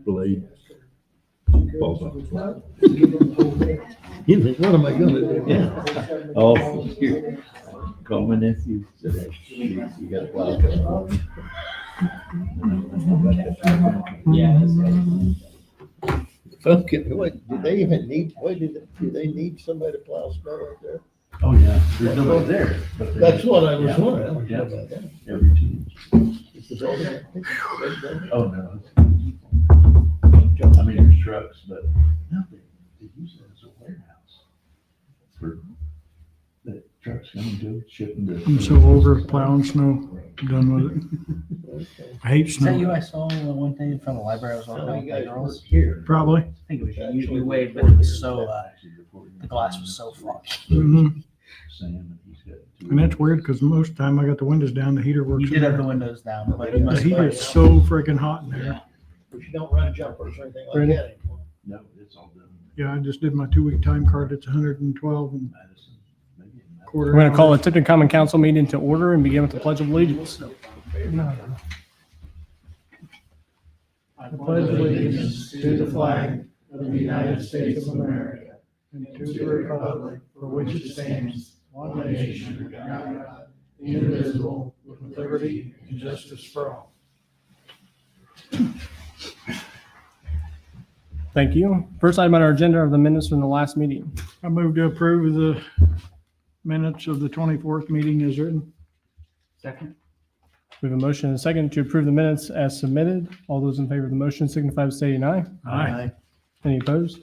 blade falls off. You think, what am I gonna do? Yeah. Oh, here. Call my nephew. Said, "Shoot, you got a plow truck." Okay, what, do they even need, do they need somebody to plow snow out there? Oh, yeah, there's nobody there. But That's what I was Yeah. wondering. Yeah. About that. Every 2 inches. Is the building that big? Big building? Oh, no. I mean, there's trucks, but no, they use it as a warehouse for the trucks coming to shipping to. I'm so over plowing snow, done with it. Okay. I hate Is that you snow, I saw one day in front of the library? I was How walking many with my guys work girls. here? probably. I think it was you. You waved, but it was so, the glass was so foggy. Mhm. Sam, and he's got two. And that's weird because most of the time I got the windows down, the heater works. You in did have there. the windows down, but you The must heater have. is so freaking hot in there. Yeah. But you don't run jumpers or anything like Really? that anymore. No, it's all done. Yeah, I just did my 2-week time card. It's 112 and Madison, maybe in Madison. quarter. We're going to call the Tipton Common Council meeting to order and begin with the Pledge of Allegiance. I pledge allegiance to the flag of the United States of America and to the republic for which it stands, one nation, under God, indivisible, with liberty and justice for all. Thank you. First item on our agenda are the minutes from the last meeting. I move to approve the minutes of the 24th meeting as written. Second. We have a motion and a second to approve the minutes as submitted. All those in favor of the motion signify by stating aye. Aye. Any opposed?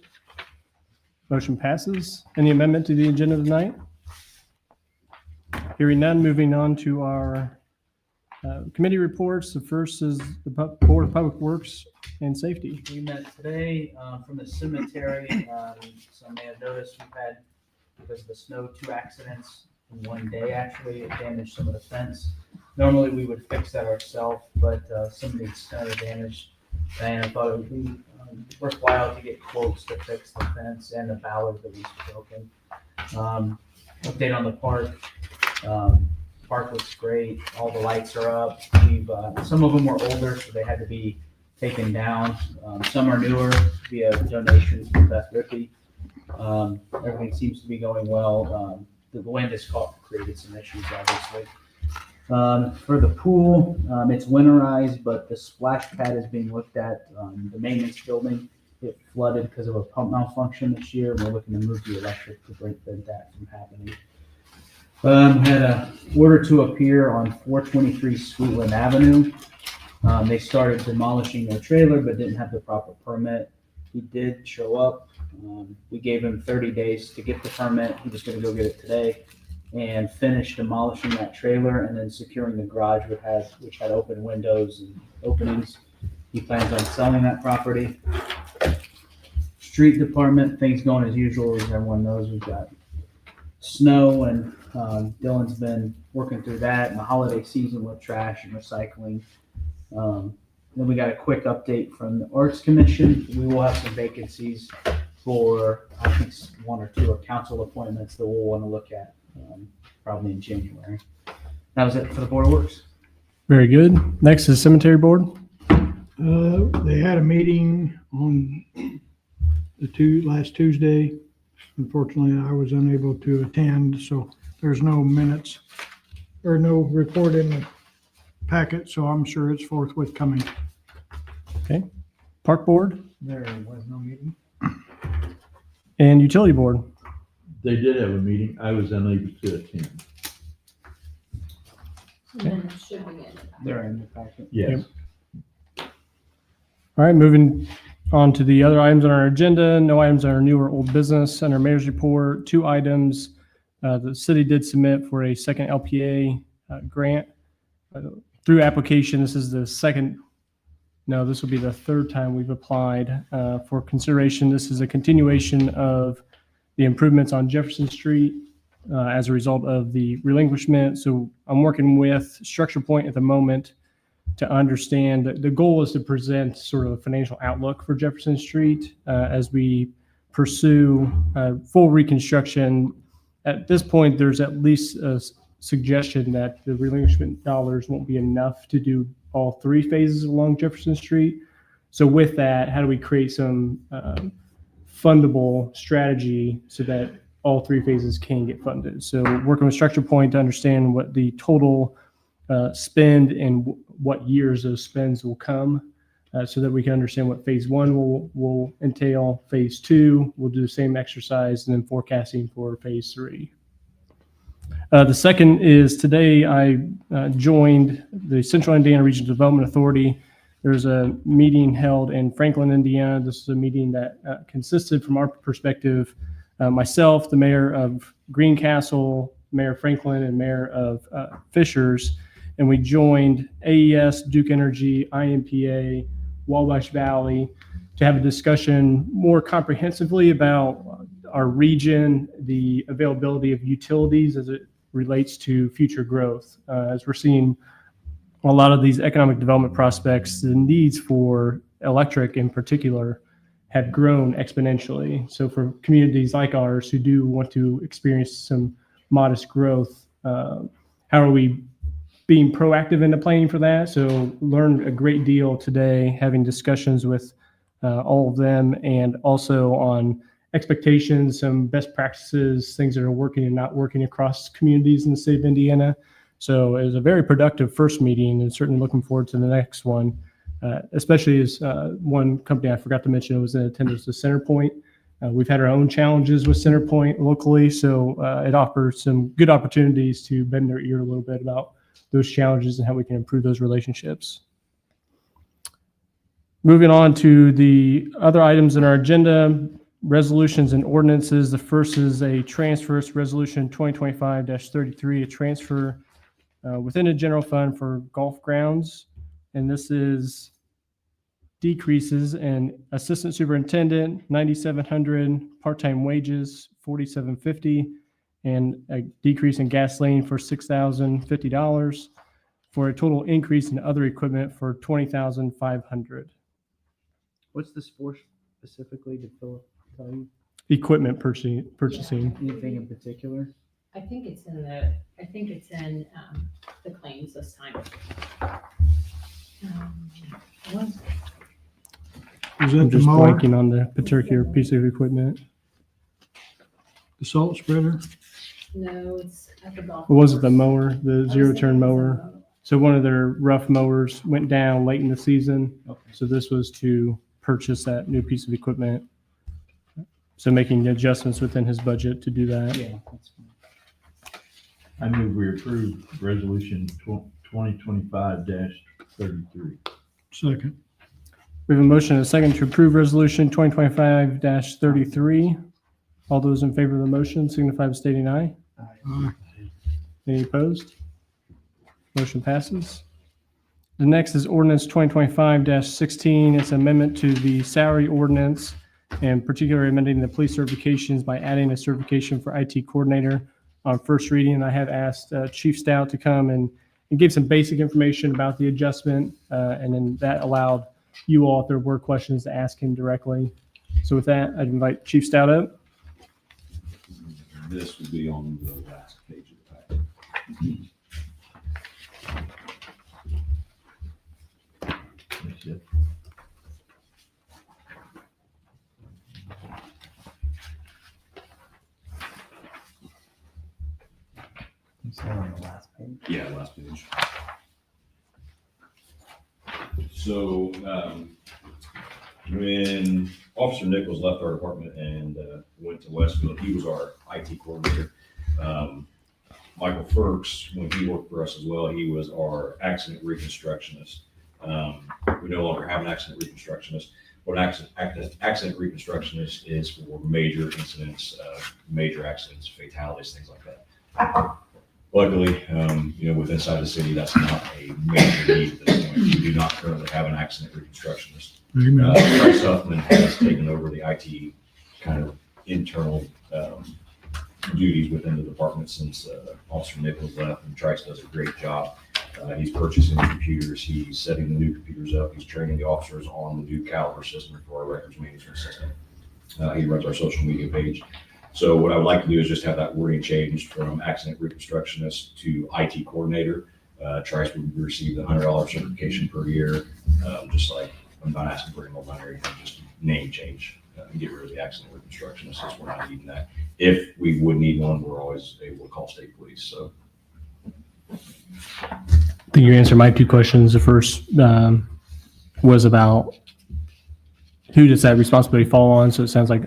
Motion passes. Any amendment to the agenda tonight? Hearing none, moving on to our committee reports. The first is the Board of Public Works and Safety. We met today from the cemetery. Some may have noticed we've had, because of the snow, 2 accidents in one day, actually. It damaged some of the fence. Normally, we would fix that ourselves, but some of the snow damage, Diana thought it would be worthwhile to get quotes to fix the fence and the ballard that was broken. Update on the park. Park looks great. All the lights are up. We've some of them were older, so they had to be taken down. Some are newer via donations from Beth Rippey. Everything seems to be going well. The wind has created some issues, obviously. For the pool, it's winterized, but the splash pad is being looked at. The maintenance building, it flooded because of a pump malfunction this year. We're looking to move the electric to prevent that from happening. Had a order to appear on 423 Sweetland Avenue. They started demolishing their trailer, but didn't have the proper permit. He did show up. We gave him 30 days to get the permit. He was going to go get it today and finish demolishing that trailer and then securing the garage, which had open windows and openings. He plans on selling that property. Street department, things going as usual. As everyone knows, we've got snow, and Dylan's been working through that and the holiday season with trash and recycling. Then we got a quick update from the Arts Commission. We will have some vacancies for, I think, 1 or 2 council appointments that we'll want to look at probably in January. That was it for the Board of Works. Very good. Next is Cemetery Board. They had a meeting on the last Tuesday. Unfortunately, I was unable to attend, so there's no minutes or no report in the packet, so I'm sure it's forthwith coming. Park Board There was no meeting. and Utility Board. They did have a meeting. I was unable to attend. Minutes should be in the They're in the packet. Yes. All right, moving on to the other items on our agenda. No items on our new or old business. Under Mayor's Report, 2 items. The city did submit for a second LPA grant through application. This is the this will be the 3rd time we've applied for consideration. This is a continuation of the improvements on Jefferson Street as a result of the relinquishment. So I'm working with Structure Point at the moment to understand that the goal is to present sort of a financial outlook for Jefferson Street as we pursue full reconstruction. At this point, there's at least a suggestion that the relinquishment dollars won't be enough to do all 3 phases along Jefferson Street. So with that, how do we create some fundable strategy so that all three phases can get funded? So working with Structure Point to understand what the total spend and what years those spends will come, so that we can understand what phase one will entail. Phase two, we'll do the same exercise, and then forecasting for phase three. The second is today I joined the Central Indiana Regional Development Authority. There's a meeting held in Franklin, Indiana. This is a meeting that consisted, from our perspective, myself, the mayor of Greencastle, Mayor Franklin, and Mayor of Fishers, and we joined AES, Duke Energy, IMPA, Wabash Valley to have a discussion more comprehensively about our region, the availability of utilities as it relates to future growth. As we're seeing a lot of these economic development prospects, the needs for electric in particular have grown exponentially. So for communities like ours who do want to experience some modest growth, how are we being proactive in the planning for that? So learned a great deal today, having discussions with all of them, and also on expectations, some best practices, things that are working and not working across communities in the state of Indiana. So it was a very productive first meeting, and certainly looking forward to the next one, especially as one company I forgot to mention was in attendance to CenterPoint. We've had our own challenges with CenterPoint locally, so it offers some good opportunities to bend their ear a little bit about those challenges and how we can improve those relationships. Moving on to the other items in our agenda, resolutions and ordinances. The first is a transfer, it's Resolution 2025-33, a transfer within a general fund for golf grounds. And this is decreases in assistant superintendent, $9,700, part-time wages, $4,750, and a decrease in gasoline for $6,050, for a total increase in other equipment for $20,500. What's this for specifically? Did Philip tell you Equipment purchasing. anything in particular? I think it's in the claims this time. What? Is I'm that the just mower, blanking on the particular piece of equipment. the salt spreader? No, it's at the golf. Or was it the course. mower, the I zero was turn thinking it was mower? a mower. So one of their rough mowers went down late in the season. Okay. So this was to purchase that new piece of equipment. So making the adjustments within his budget to do that. Yeah, that's fine. I move we approve resolution 2025-33. Second. We have a motion and a second to approve resolution 2025-33. All those in favor of the motion signify by stating aye. Aye. Any opposed? Motion passes. The next is ordinance 2025-16. It's amendment to the salary ordinance, and particularly amending the police certifications by adding a certification for IT coordinator on first reading. I have asked Chief Stout to come and give some basic information about the adjustment, and then that allowed you all, if there were questions, to ask him directly. So with that, I'd invite Chief Stout up. This will be on the last page of the packet. That's it. It's on the last page. Yeah, last page. So, when Officer Nichols left our department and went to Westfield, he was our IT coordinator. Michael Firks, when he worked for us as well, he was our accident reconstructionist. We no longer have an accident reconstructionist. What an accident reconstructionist is for major incidents, major accidents, fatalities, things like that. Luckily, with inside the city, that's not a major need at this point. We do not currently have an accident reconstructionist. Amen. Bryce Huffman has taken over the IT kind of internal duties within the department since Officer Nichols left, and Trice does a great job. He's purchasing the computers, he's setting the new computers up, he's training the officers on the new Caliber system for our records management system. He runs our social media page. So what I would like to do is just have that wording changed from accident reconstructionist to IT coordinator. Trice would receive the $100 certification per year, just like I'm not asking for any more money or anything, just name change, and get rid of the accident reconstruction, since we're not needing that. If we would need one, we're always able to call state police, so. I think you answered my two questions. The first was about who does that responsibility fall on? So it sounds like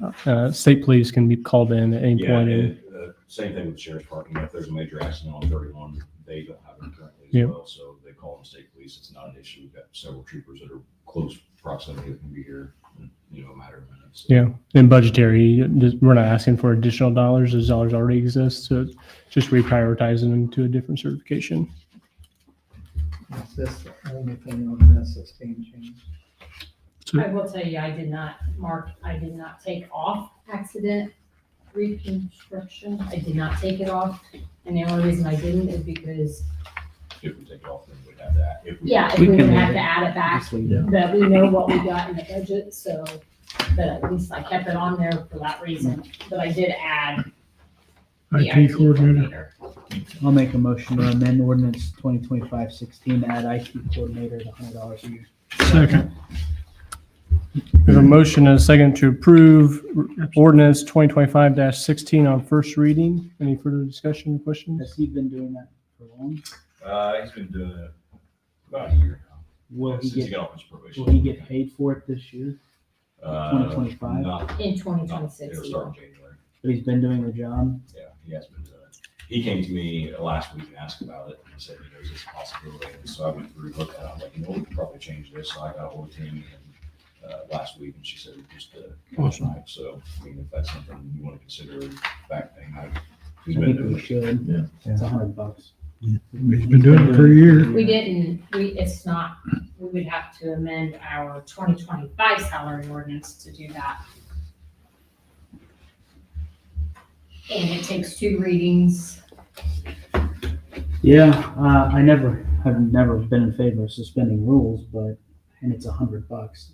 state police can be called in at any Yeah, point. and, same thing with the sheriff's department. If there's a major accident on 31, they don't have them currently as Yeah. well, so they call in state police. It's not an issue. We've got several troopers that are close proximity that can be here in, a matter of minutes. So. Yeah, and budgetary, we're not asking for additional dollars. Those dollars already exist. So it's just reprioritizing them to a different certification. Is this the only thing on this that's being changed? I will tell you, I did not take off accident reconstruction. I did not take it off. And the only reason I didn't is because, If we take it off, then we'd have that. If we, yeah, if We we can would leave have it. to add it back, Just leave it. but we know what we got in the budget, so, but at least I kept it on there for that reason. But I did add the IT coordinator. I'll make a motion to amend ordinance 2025-16 to add IT coordinator to $100 a year. Second. There's a motion and a second to approve ordinance 2025-16 on first reading. Any further discussion, questions? Has he been doing that for long? he's been doing it about a year now. Will he Since he get, got off his probation. will he get paid for it this year? Uh, 2025? Not, in not, 2026. it'll start in January. But he's been doing the job? Yeah, he has been doing it. He came to me last week and asked about it, and he said, is this a possibility? And so I went through, looked at it, I'm like, we could probably change this. So I got ahold of Tammy last week, and she said, just Awesome. tonight. So, I mean, if that's something you want to consider, back thing, he's I been think doing we it. should. Yeah. It's $100. He's been doing it for a year. It's not, we would have to amend our 2025 salary ordinance to do that. And it takes 2 readings. Yeah, I've never been in favor of suspending rules, and it's $100.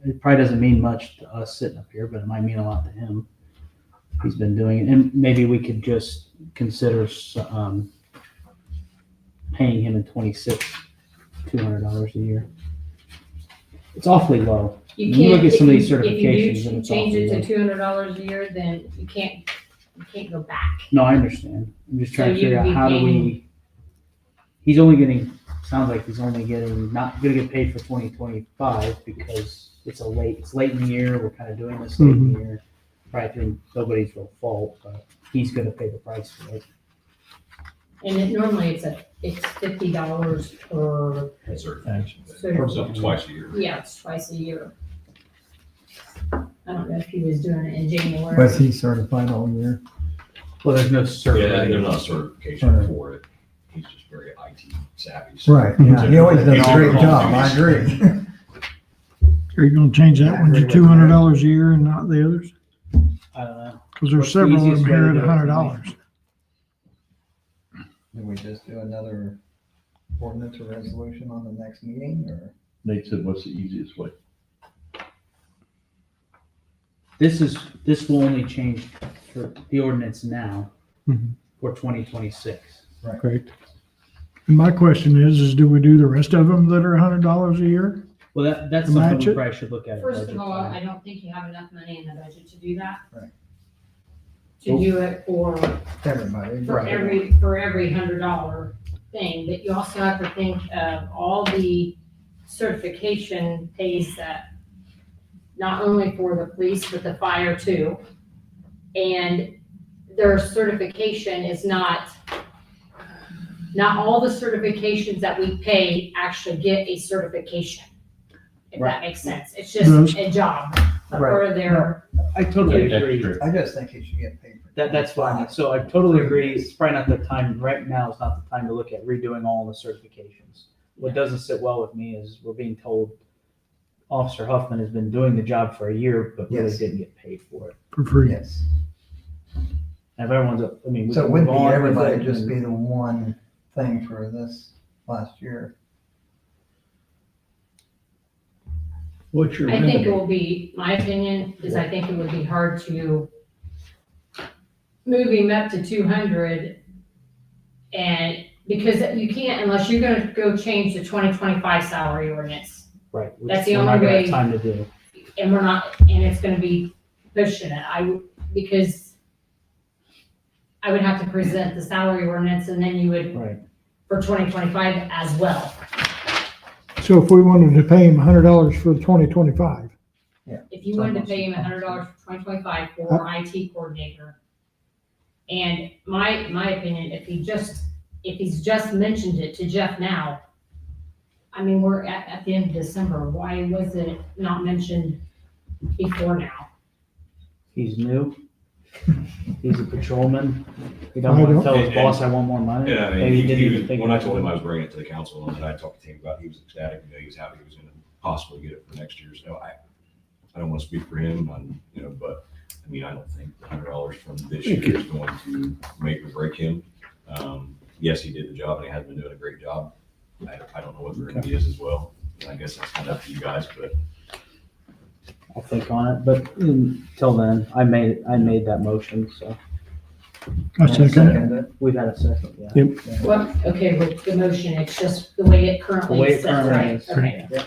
It probably doesn't mean much to us sitting up here, but it might mean a lot to him. He's been doing it, and maybe we could just consider, paying him in 26, $200 a year. It's awfully low. You You look can't, at some of these if certifications you and do it's change it awfully to $200 a year, then you can't go back. No, I understand. I'm just trying So to figure you'd out be how do paying- we, he's only getting, sounds like he's only getting, not gonna get paid for 2025 because it's late in the year, we're kind of doing this late in the year. Probably through nobody's real fault, but he's gonna pay the price for it. And normally it's $50 per, Certification. Certification. So twice a year. yeah, it's twice a year. I don't know if he was doing it in January. Was he certified all year? Well, there's no Yeah, certificate. there's not a certification for it. He's just very IT savvy. So- Right, yeah, he always does a great job, I agree. Are you gonna change that one to $200 a year and not the others? I don't know. Cause there's What's the several of them easiest way here to at do it? $100. Do we just do another ordinance or resolution on the next meeting, or? Nate said, what's the easiest way? This will only change for the ordinance now Mhm. for 2026. Correct. And my question is do we do the rest of them that are $100 a year? Well, that's To something match we it? probably should look at. First of budget all, time. I don't think you have enough money in the budget to do that. Right. To do it for Everybody. for every $100 thing, but you also have to think of all the certification pays that, not only for the police, but the fire too. And their certification is not all the certifications that we pay actually get a certification. If that makes sense. It's just a job for their, I totally Yeah, agree. extra. I just think he should get paid for That's fine. So I totally agree. It's probably not the time, right now is not the time to look at redoing all the certifications. What doesn't sit well with me is we're being told Officer Huffman has been doing the job for a year, but really Yes. didn't get paid for it. For free. Yes. And if everyone's, I mean. we So it can wouldn't move be on with everybody, it just and- be the one thing for this last year. What's your I think it remedy? will be, my opinion is I think it would be hard to move him up to 200. And because you can't, unless you're gonna go change the 2025 salary ordinance. Right. which That's the we're not only gonna have way- Time to do. and we're not, and it's gonna be pushing it, because I would have to present the salary ordinance and then you would, Right. for 2025 as well. So if we wanted to pay him $100 for 2025, If you wanted to pay him $100 for 2025 for IT coordinator. And my opinion, if he's just mentioned it to Jeff now, I mean, we're at the end of December, why was it not mentioned before now? He's new. He's a patrolman. He I don't want don't- to tell his boss I want more money. Yeah, I mean, Maybe he, he didn't he even was, think. when I about told him it. I was bringing it to the council and that I talked to him about, he was ecstatic, he was happy he was gonna possibly get it for next year, so I don't wanna speak for him, but, I mean, I don't think $100 from this year is going to make or break him. Yes, he did the job and he has been doing a great job. I don't know what the remedy is as well, I guess that's kind of up to you guys, but I'll think on it, but until then, I made that motion, so I second. it. we've had a second, yeah. Yep. Well, okay, with the motion, it's just the way it The currently way is it set, currently right? is. Okay. Yeah.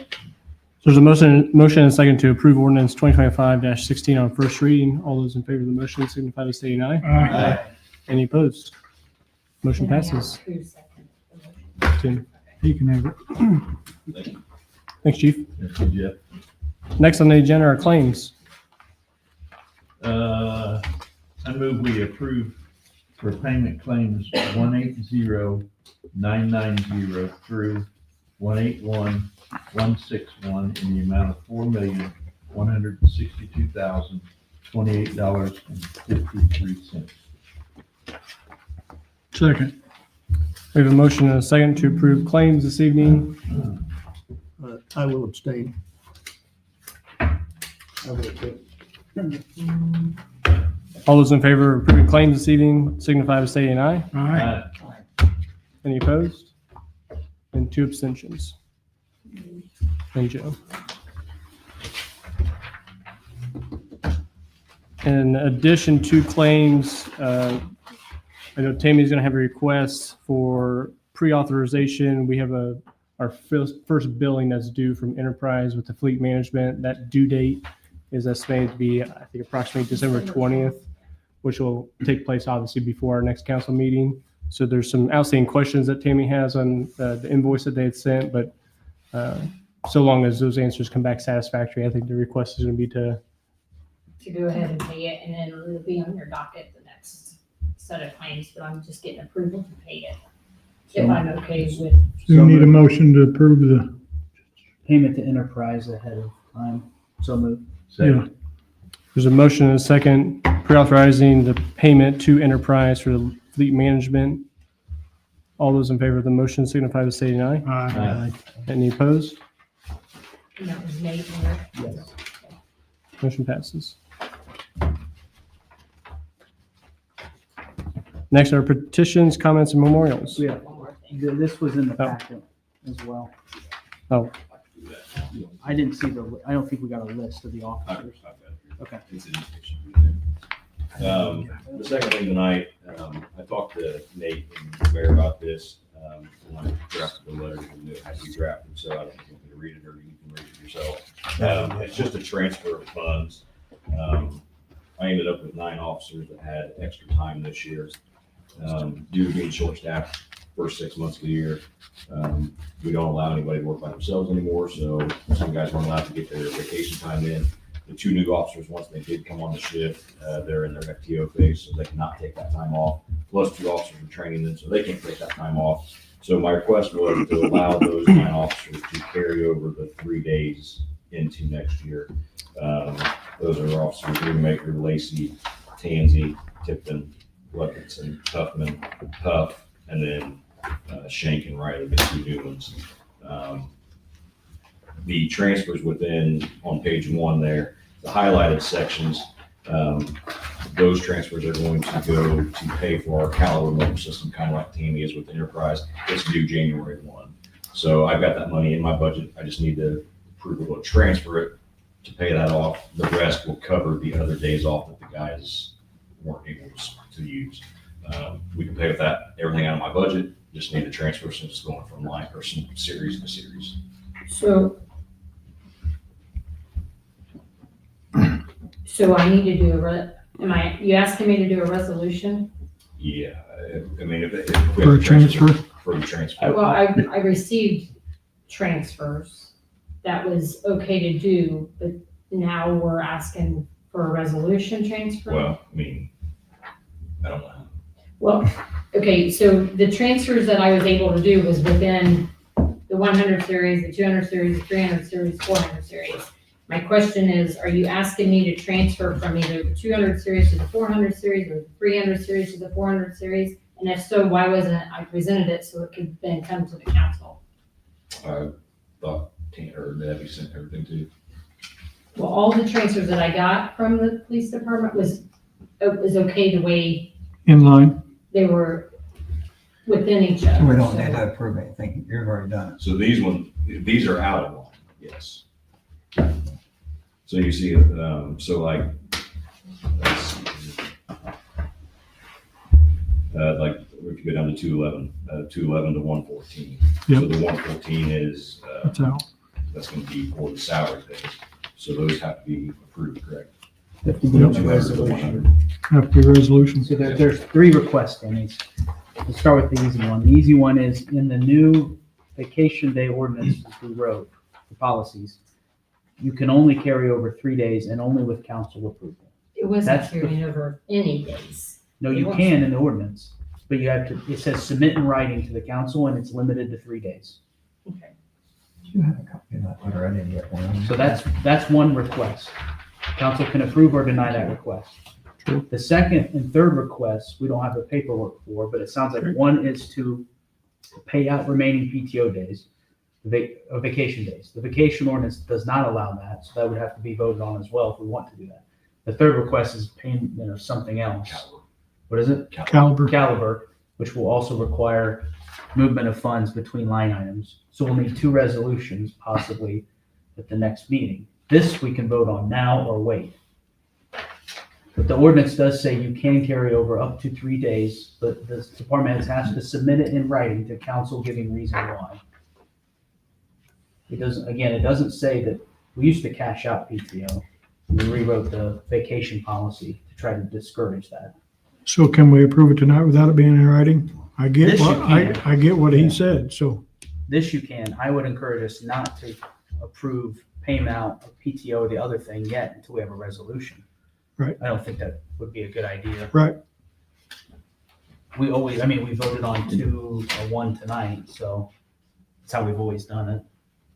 So there's a motion and a second to approve ordinance 2025-16 on first reading. All those in favor of the motion signify by stating aye. Aye. Any opposed? Motion And then I have passes. who seconded the motion. Tim. He can have it. Thanks, Chief. Thank you, Jeff. Next on the agenda are claims. I move we approve for payment claims 180,990 through 181,161 in the amount of $4,162,028.53. Second. We have a motion and a second to approve claims this evening. I will abstain. All those in favor of approving claims this evening signify by stating aye. Aye. Any opposed? And 2 abstentions. And Joe. In addition to claims, I know Tammy's going to have a request for pre-authorization. We have our first billing that's due from Enterprise with the fleet management. That due date is estimated to be, I think, approximately December 20th, which will take place obviously before our next council meeting. So there's some outstanding questions that Tammy has on the invoice that they had sent, but so long as those answers come back satisfactory, I think the request is going to be to go ahead and pay it, and then it'll be on your docket the next set of claims, but I'm just getting approval to pay it. If I'm okay with, You need a motion to approve the, Payment to Enterprise ahead of time. So moved. Second. There's a motion and a second pre-authorizing the payment to Enterprise for the fleet management. All those in favor of the motion signify by stating aye. aye. Any opposed? and that was Nate and Rick. Yes. Motion passes. Next are petitions, comments, and memorials. Yeah, One more thing. this was in the Oh. packet as well. Oh. I didn't see I don't think we got a list of the I've got officers. it here. Okay. It's in the second thing tonight, I talked to Nate and the mayor about this, and I drafted the letter and it had to be drafted, so I don't think I'm gonna read it or you can read it yourself. It's just a transfer of funds. I ended up with 9 officers that had extra time this year. Due to being short-staffed first 6 months of the year, we don't allow anybody to work by themselves anymore, so some guys weren't allowed to get their vacation time in. The 2 new officers, once they did come on the shift, they're in their FTO phase, so they cannot take that time off. Plus 2 officers are training them, so they can't take that time off. So my request was to allow those 9 officers to carry over the 3 days into next year. Those are officers, Greenmaker, Lacey, Tansy, Tipton, Luckinson, Tuffman, Puff, and then Shank and Riley, the 2 new ones. The transfers within, on page 1 there, the highlighted sections, those transfers are going to go to pay for our Cal remote system, kind of like Tammy is with Enterprise. It's due January 1. So I've got that money in my budget. I just need to approval to transfer it to pay that off. The rest will cover the other days off that the guys weren't able to use. We can pay with that, everything out of my budget. Just need to transfer since it's going from line or some series to series. So So I need to do you asking me to do a resolution? Yeah, I mean, if we For a have to transfer? For the transfer. Well, I received transfers. That was okay to do, but now we're asking for a resolution transfer? Well, I mean, I don't know. Well, okay, so the transfers that I was able to do was within the 100 series, the 200 series, the 300 series, 400 series. My question is, are you asking me to transfer from either the 200 series to the 400 series or the 300 series to the 400 series? And if so, why wasn't I presented it so it could then come to the council? I thought Debbie sent everything to you. Well, all the transfers that I got from the police department was okay the way In line? they were within each other. We don't so- need to approve anything, you've already done it. So these are out of line, yes. So you see, so like, let's see. Like, if you go down to 211 to 114. So the 114 is, That's out. that's gonna be for the salary things. So those have to be approved, correct? Have to be in the 200 to resolution. 100. Have to be resolution. So there's three requests, Danny. Let's start with the easy one. The easy one is in the new vacation day ordinance we wrote, the policies, you can only carry over 3 days and only with council approval. It wasn't That's the- carrying over any days. No, you It can in the ordinance, but you have to, it says submit in writing to the council and it's limited to 3 days. Okay. You have a copy of that letter, I didn't get one. So that's one request. Council can approve or deny that request. True. The second and third requests, we don't have the paperwork for, but it sounds like one is to pay out remaining PTO days, vacation days. The vacation ordinance does not allow that, so that would have to be voted on as well if we want to do that. The third request is payment of something else. Caliber. What is it? Caliber. Caliber, which will also require movement of funds between line items. So we'll need 2 resolutions possibly at the next meeting. This we can vote on now or wait. But the ordinance does say you can carry over up to 3 days, but the department has to submit it in writing to council giving reason why. It doesn't say that, we used to cash out PTO. We rewrote the vacation policy to try to discourage that. So can we approve it tonight without it being in writing? I get This what, you can. I get what he Yeah. said, so. This you can. I would encourage us not to approve payment out of PTO or the other thing yet until we have a resolution. Right. I don't think that would be a good idea. Right. We voted on 2 or 1 tonight, so that's how we've always done it.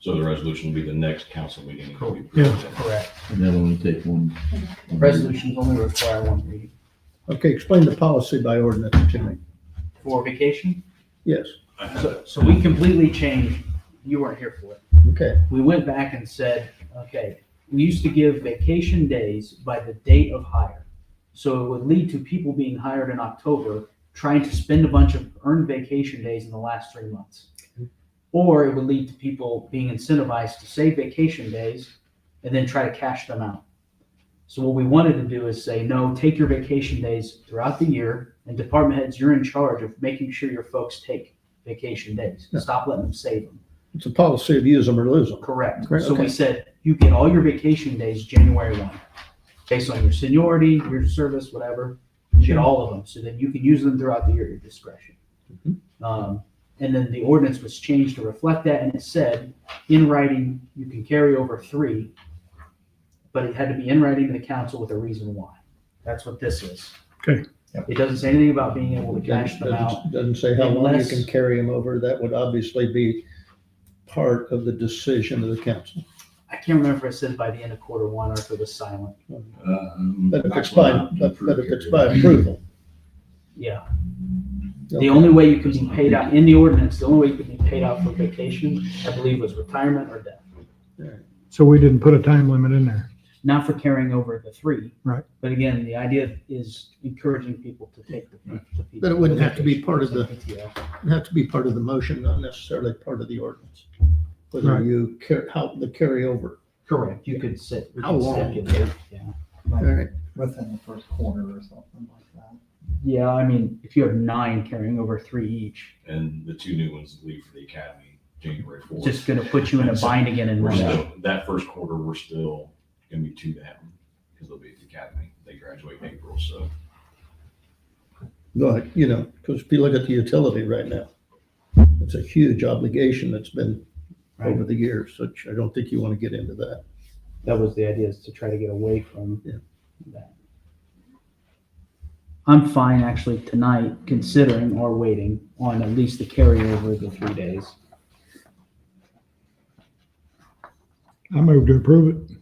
So the resolution will be the next council meeting. It will be Yeah. approved. Correct. And that'll only take one. Resolutions only require 1 reading. Okay, explain the policy by ordinance to me. For vacation, Yes, I have that. so we completely changed, you weren't here for it. okay. We went back and said, okay, we used to give vacation days by the date of hire. So it would lead to people being hired in October, trying to spend a bunch of earned vacation days in the last 3 months. Or it would lead to people being incentivized to save vacation days and then try to cash them out. So what we wanted to do is say, no, take your vacation days throughout the year, and department heads, you're in charge of making sure your folks take vacation days. Yeah. Stop letting them save them. It's a policy of use them or lose them. Correct. Correct, So we okay. said, you get all your vacation days January 1, based on your seniority, your service, whatever. You get all of them, so then you can use them throughout the year at your discretion. And then the ordinance was changed to reflect that, and it said, in writing, you can carry over 3, but it had to be in writing to the council with a reason why. That's what this is. Okay. It doesn't say anything about being able to cash them out. Doesn't say how long you Unless- can carry them over. That would obviously be part of the decision of the council. I can't remember if it said by the end of Q1 or if it was silent. But if it's by, but if it's by approval. Yeah. The only way you could be paid out, in the ordinance, the only way you could be paid out for vacation, I believe, was retirement or death. So we didn't put a time limit in there. Not for carrying over the 3. Right. But again, the idea is encouraging people to take the PTO. But it wouldn't have to be part of the- PTO. It'd have to be part of the motion, not necessarily part of the ordinance. Whether Right. you how the carryover. Correct, you could sit. we How could long? stipulate, Yeah. All right. Within the first quarter or something like that. Yeah, I mean, if you have 9 carrying over 3 each, And the 2 new ones leave for the academy January 4th. just gonna put you in a bind again and We're run out. still, that first quarter, we're still gonna be 2 down. because they'll be at the academy. They graduate in April, so. But, you know, because if you look at the utility right now, it's a huge obligation that's been over the years, which I don't think you want to get into that. That was the idea, is to try to get away from Yeah. that. I'm fine actually tonight considering or waiting on at least the carryover of the 3 days. I move to approve it.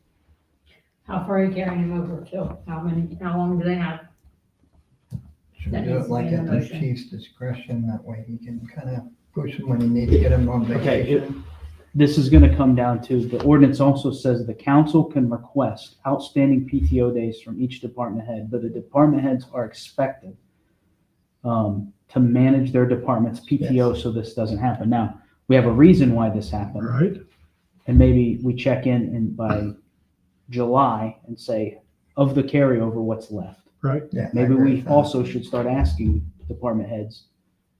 How far are you carrying them over till? How long do they have? Should we That do needs it to like be in at the the motion. chief's discretion? That way he can kind of push them when he needs to get them on Okay, vacation. This is gonna come down to, the ordinance also says the council can request outstanding PTO days from each department head, but the department heads are expected to manage their department's PTO so this doesn't happen. Now, we have a reason why this happened. Right. And maybe we check in by July and say, of the carryover, what's left? Right. Yeah. I Maybe agree we with that. also should start asking department heads,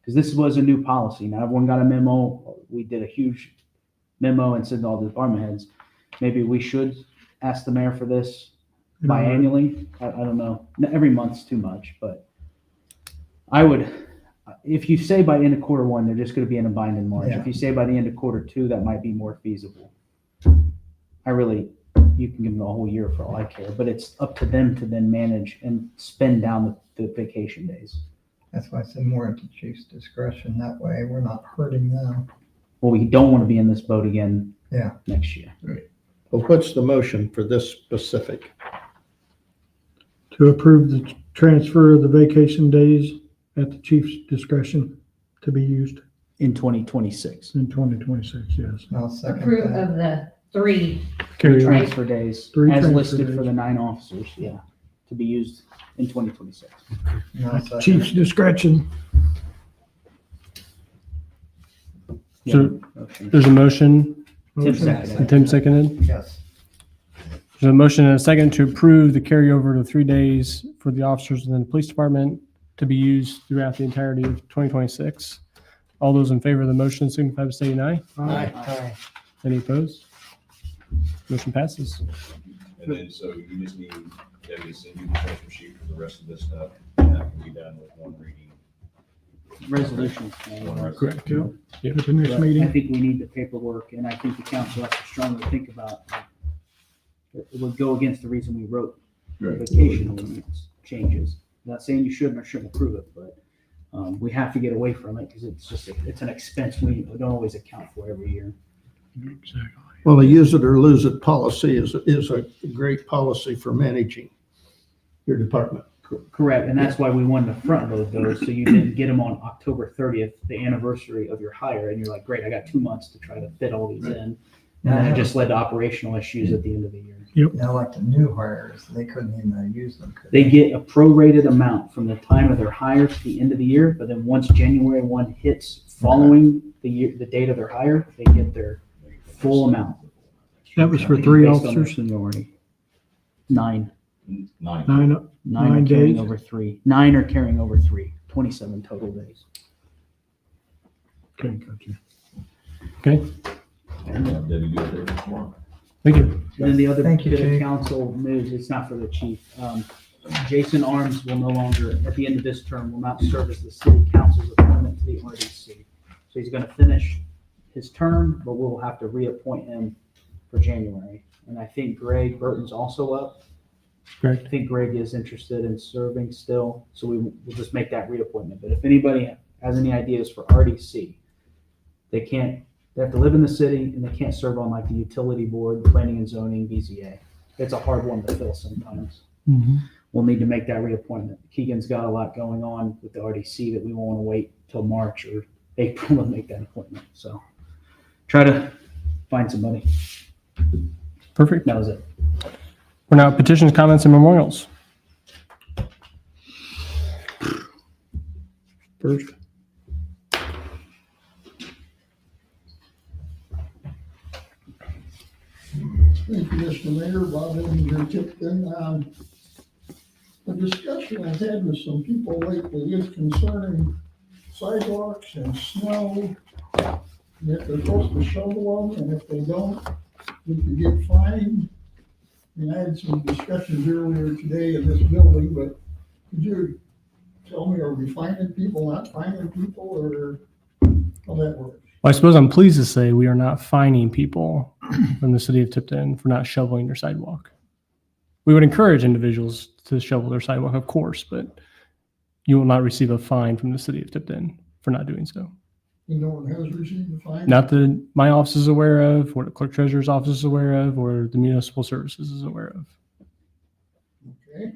because this was a new policy. Now, everyone got a memo. We did a huge memo and sent to all the department heads. Maybe we should ask the mayor for this biannually. I don't know. Every month's too much, but I would, if you say by end of quarter one, they're just going to be in a bind in March. Yeah. If you say by the end of quarter two, that might be more feasible. You can give them the whole year for all I care, but it's up to them to then manage and spend down the vacation days. That's why I said more at the chief's discretion. That way we're not hurting them. Well, we don't want to be in this boat again. Yeah. Next year. Well, what's the motion for this specific? To approve the transfer of the vacation days at the chief's discretion to be used In 2026. in 2026, yes. I'll second Approve that. of the 3. Carry on. Transfer days, Three as transfer listed for days. the 9 officers, yeah, to be used in 2026. And I'll second Chief's it. discretion. Yeah, So motion. there's a motion, Tim seconded. and Tim seconded. Yes. There's a motion and a second to approve the carryover to 3 days for the officers within the police department to be used throughout the entirety of 2026. All those in favor of the motion signify by saying aye. Aye. Any opposed? Motion passes. And then, so you just need Debbie to send you the transfer sheet for the rest of this stuff, and that can be done with one reading. Resolution. One resolution. Correct, yeah. Yep. At the next But I meeting. think we need the paperwork, and I think the council has to strongly think about, it would go against the reason we wrote the Right. vacation ordinance changes. Not saying you shouldn't or shouldn't approve it, but we have to get away from it because it's just, it's an expense we don't always account for every year. Well, a use it or lose it policy is a great policy for managing your department. Correct, and that's why we wanted to front load those, so you didn't get them on October 30th, the anniversary of your hire, and you're like, great, I got 2 months to try to fit all these in. And then it just led to operational issues at the end of the year. Now, like the new hires, they couldn't even use them. could They get a prorated amount from the time of their hire to the end of the year, but then once January 1 hits following the year, the date of their hire, they get their full amount. That was for 3 Based on their officers, seniority. 9. 9. 9, 9 are 9 carrying days. over 3. 9 are carrying over 3. 27 total days. Okay, gotcha. Okay, And have Debbie do it there tomorrow. thank you. And then the other Thank you, bit of Chief. council news, it's not for the chief. Jason Arms will no longer, at the end of this term, will not serve as the city council's appointment to the RDC. So he's gonna finish his term, but we'll have to reappoint him for January. And I think Greg Burton's also up. Correct. I think Greg is interested in serving still, so we'll just make that reappointment. But if anybody has any ideas for RDC, they have to live in the city and they can't serve on like the utility board, planning and zoning, BZA. It's a hard one to fill sometimes. We'll need to make that reappointment. Keegan's got a lot going on with the RDC that we won't want to wait till March or April to make that appointment. So try to find somebody. Perfect. That was it. We're now at petitions, comments, and memorials. First. Thank you, Mr. Mayor. Bob Eminger Tipton. The discussion I've had with some people lately is concerning sidewalks and snow. And if they're supposed to shovel them, and if they don't, you can get fined. I had some discussions earlier today in this building, but could you tell me, are we finding people, not finding people, or how that works? Well, I suppose I'm pleased to say we are not fining people from the city of Tipton for not shoveling their sidewalk. We would encourage individuals to shovel their sidewalk, of course, but you will not receive a fine from the city of Tipton for not doing so. And no one has received a fine? Not that my office is aware of, or the clerk treasurer's office is aware of, or the municipal services is aware of. Okay.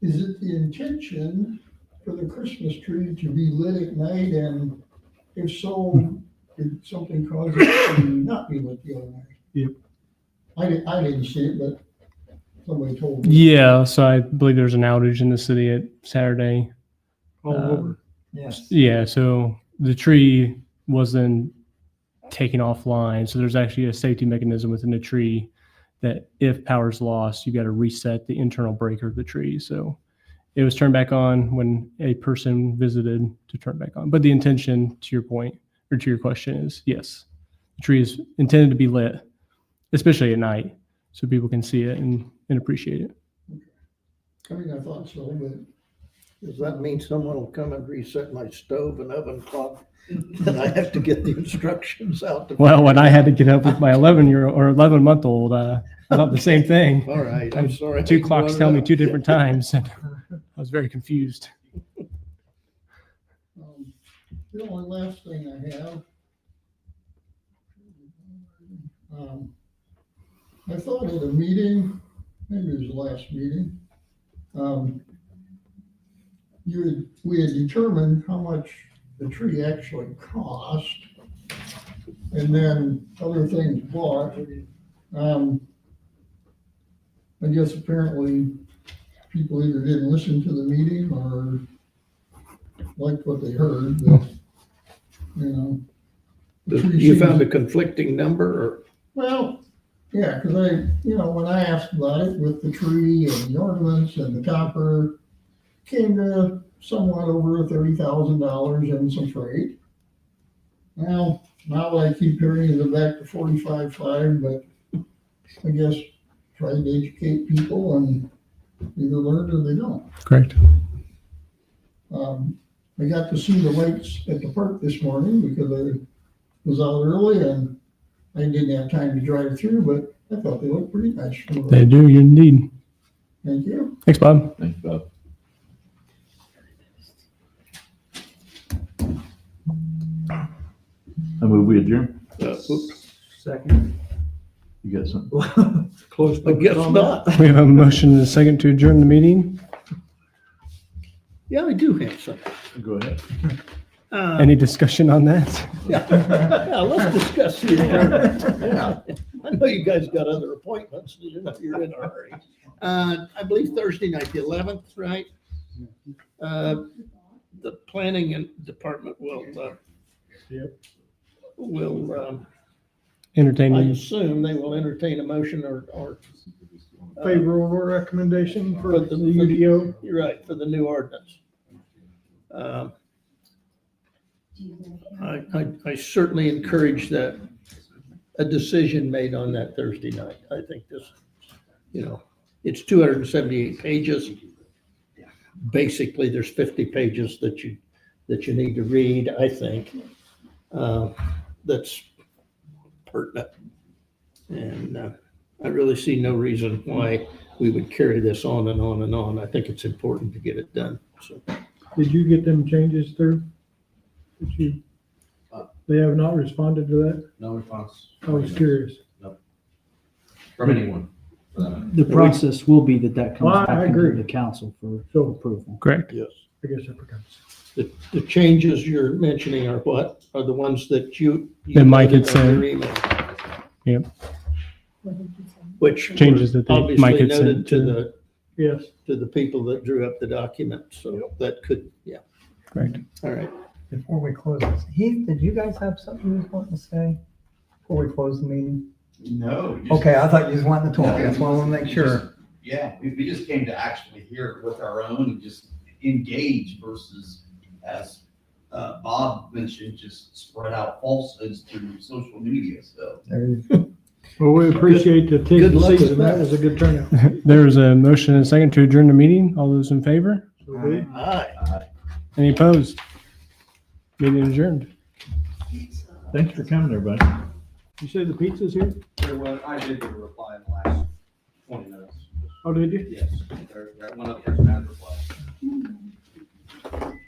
Is it the intention for the Christmas tree to be lit at night, and if so, did something cause it to not be lit the other night? Yep. I didn't see it, but somebody told me. Yeah, so I believe there's an outage in the city at Saturday. All over. Yes. Yeah, so the tree wasn't taken offline. So there's actually a safety mechanism within the tree that if power's lost, you got to reset the internal breaker of the tree. So it was turned back on when a person visited to turn back on. But the intention, to your point, or to your question, is yes, the tree is intended to be lit, especially at night, so people can see it and appreciate it. I mean, I thought so, but Does that mean someone will come and reset my stove and oven clock? And I have to get the instructions out. Well, when I had to get up with my 11-month-old, I thought the same thing. All right, I'm sorry. Two clocks tell me two different times, and I was very confused. the only last thing I have, I thought at a meeting, maybe it was the last meeting, we had determined how much the tree actually cost, and then other things bought. I guess apparently people either didn't listen to the meeting or liked what they heard, but, you know. the tree You found a seems- conflicting number, or? Well, yeah, because when I asked about it with the tree and the ornaments and the copper, came to somewhat over $30,000 and some freight. Now I keep hearing it's back to 45.5, but I guess try to educate people and either learn or they don't. Correct. I got to see the lights at the park this morning because I was out early and I didn't have time to drive through, but I thought they looked pretty nice. They do, you indeed. Thank you. Thanks, Bob. Thanks, Bob. I move we adjourn. Oops, Second. You got something? Close. I guess not. We have a motion and a second to adjourn the meeting. Yeah, I do have something. Go ahead. Any discussion on that? Yeah, let's discuss the adjournment. Yeah, I know you guys got other appointments, you're in a hurry. I believe Thursday night, the 11th, right? The planning and department will, I Entertaining. assume they will entertain a motion or. Favorable recommendation for For the the- UDO. You're right, for the new ordinance. I certainly encourage that a decision made on that Thursday night. I think this, it's 278 pages. Basically, there's 50 pages that you need to read, I think, that's pertinent. And I really see no reason why we would carry this on and on and on. I think it's important to get it done, so. Did you get them changes through? They have not responded to that? No response. I was curious. From anyone. for that matter. The process will be that Well, comes I back into agree. the council for So approval. Correct. Yes. I guess I forgot. The changes you're mentioning are what? Are the ones that you That Mike had noted on your said. email? Yep. Which Changes were that Mike obviously had sent noted to to- Yes. the people that drew up the document, so that could, yeah, Correct. all right. Before we close this, Heath, did you guys have something you was wanting to say before we close the meeting? No. Okay, I thought you was wanting to talk. That's why I want to make sure. Yeah, we just came to actually hear it with our own and just engage versus, as Bob mentioned, just spread out falsehoods through social media, so. There you Well, we appreciate the Good luck with season. That that. was a good turnout. There is a motion and a second to adjourn the meeting. All those in favor? Aye. Any opposed? Meeting adjourned. Thanks for coming, everybody. You say the pizza's here? There was, I did get a reply in the last 20 minutes. Oh, did you? Yes, there, one other person had a reply.